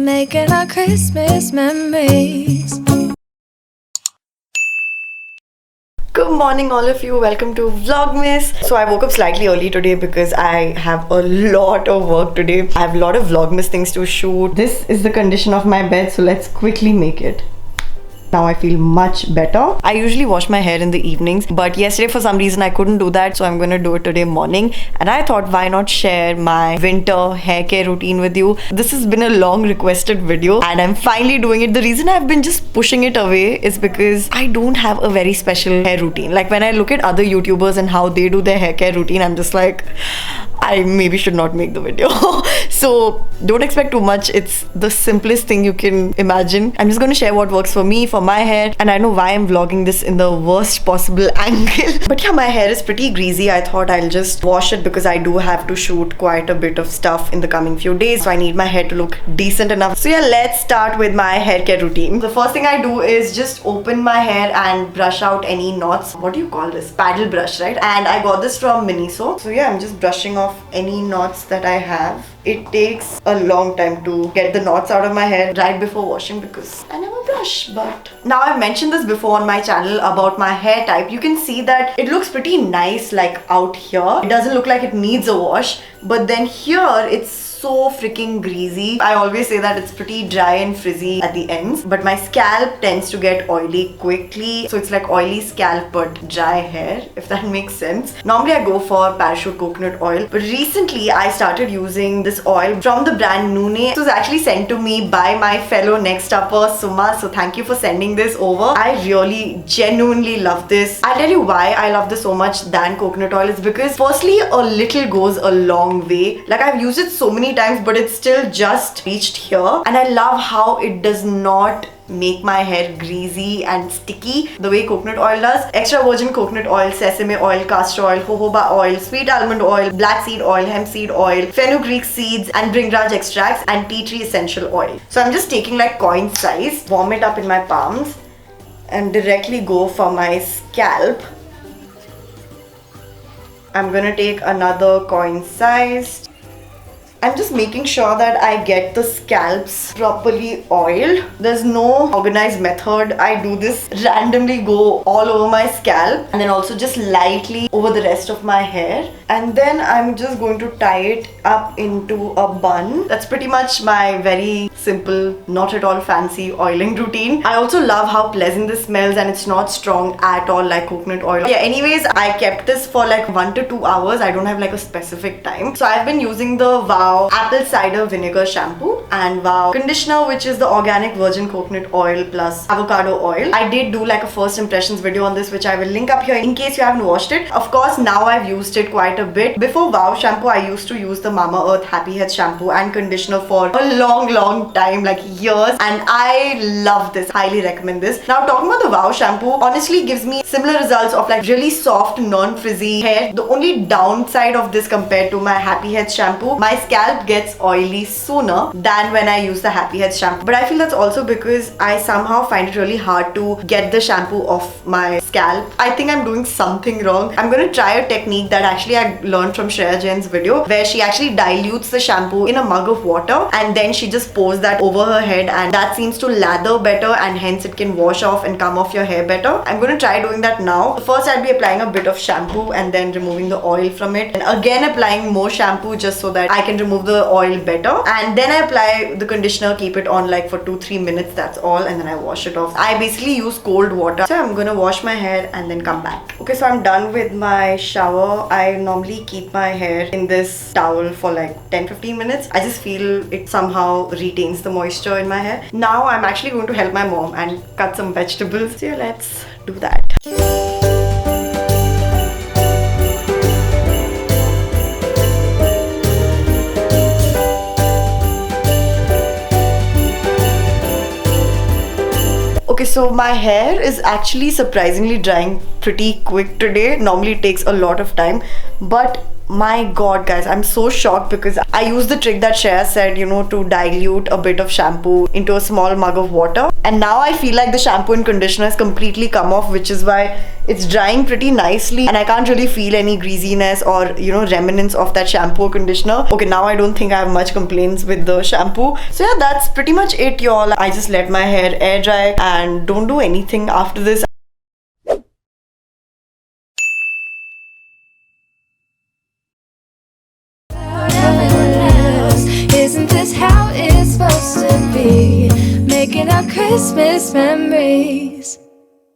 making our Christmas memories. Good morning all of you, welcome to Vlogmas. So I woke up slightly early today because I have a lot of work today. I have a lot of Vlogmas things to shoot. This is the condition of my bed, so let's quickly make it. Now I feel much better. I usually wash my hair in the evenings, but yesterday for some reason I couldn't do that, so I'm gonna do it today morning. And I thought, why not share my winter hair care routine with you? This has been a long requested video and I'm finally doing it. The reason I've been just pushing it away is because I don't have a very special hair routine. Like when I look at other YouTubers and how they do their hair care routine, I'm just like, I maybe should not make the video. So don't expect too much. It's the simplest thing you can imagine. I'm just going to share what works for me, for my hair, and I know why I'm vlogging this in the worst possible angle. But yeah, my hair is pretty greasy. I thought I'll just wash it because I do have to shoot quite a bit of stuff in the coming few days, so I need my hair to look decent enough. So yeah, let's start with my hair care routine. The first thing I do is just open my hair and brush out any knots. What do you call this? Paddle brush, right? And I got this from Miniso. So yeah, I'm just brushing off any knots that I have. It takes a long time to get the knots out of my hair right before washing because I never brush. But now I've mentioned this before on my channel about my hair type. You can see that it looks pretty nice like out here. It doesn't look like it needs a wash, but then here it's so freaking greasy. I always say that it's pretty dry and frizzy at the ends, but my scalp tends to get oily quickly, so it's like oily scalp but dry hair, if that makes sense. Normally I go for parachute coconut oil, but recently I started using this oil from the brand Nune. It was actually sent to me by my fellow next upper Suma, so thank you for sending this over. I really genuinely love this. I'll tell you why I love this so much than coconut oil. It's because firstly, a little goes a long way. Like I've used it so many times, but it's still just reached here, and I love how it does not make my hair greasy and sticky the way coconut oil does. Extra virgin coconut oil, sesame oil, castor oil, jojoba oil, sweet almond oil, black seed oil, hemp seed oil, fenugreek seeds and bhringraj extracts, and tea tree essential oil. So I'm just taking like coin size, warm it up in my palms and directly go for my scalp. I'm gonna take another coin size. I'm just making sure that I get the scalps properly oiled. There's no organized method. I do this randomly, go all over my scalp and then also just lightly over the rest of my hair. And then I'm just going to tie it up into a bun. That's pretty much my very simple, not at all fancy oiling routine. I also love how pleasant this smells and it's not strong at all like coconut oil. Yeah, anyways, I kept this for like 1 to 2 hours. I don't have like a specific time. So I've been using the Wow apple cider vinegar shampoo and Wow conditioner, which is the organic virgin coconut oil plus avocado oil. I did do like a first impressions video on this, which I will link up here in case you haven't watched it. Of course, now I've used it quite a bit. Before Wow shampoo, I used to use the Mamaearth Happy Health shampoo and conditioner for a long time, like years, and I love this. Highly recommend this. Now talking about the Wow shampoo, honestly gives me similar results of like really soft, non-frizzy hair. The only downside of this compared to my Happy Health shampoo, my scalp gets oily sooner than when I use the Happy Health shampoo. But I feel that's also because I somehow find it really hard to get the shampoo off my scalp. I think I'm doing something wrong. I'm going to try a technique that actually I learned from Shreya Jain's video, where she actually dilutes the shampoo in a mug of water and then she just pours that over her head, and that seems to lather better and hence it can wash off and come off your hair better. I'm going to try doing that now. First I'll be applying a bit of shampoo and then removing the oil from it, and again applying more shampoo just so that I can remove the oil better, and then I apply the conditioner, keep it on like for 2-3 minutes, that's all, and then I wash it off. I basically use cold water. So I'm gonna wash my hair and then come back. Okay, so I'm done with my shower. I normally keep my hair in this towel for like 10-15 minutes. I just feel it somehow retains the moisture in my hair. Now I'm actually going to help my mom and cut some vegetables. So yeah, let's do that. Okay, so my hair is actually surprisingly drying pretty quick today. Normally it takes a lot of time, but My god, guys, I'm so shocked because I used the trick that Shreya said, you know, to dilute a bit of shampoo into a small mug of water. And now I feel like the shampoo and conditioner has completely come off, which is why it's drying pretty nicely and I can't really feel any greasiness or, you know, remnants of that shampoo or conditioner. Okay, now I don't think I have much complaints with the shampoo. So yeah, that's pretty much it, y'all. I just let my hair air dry and don't do anything after this. Isn't this how it's supposed to be? Making our Christmas memories.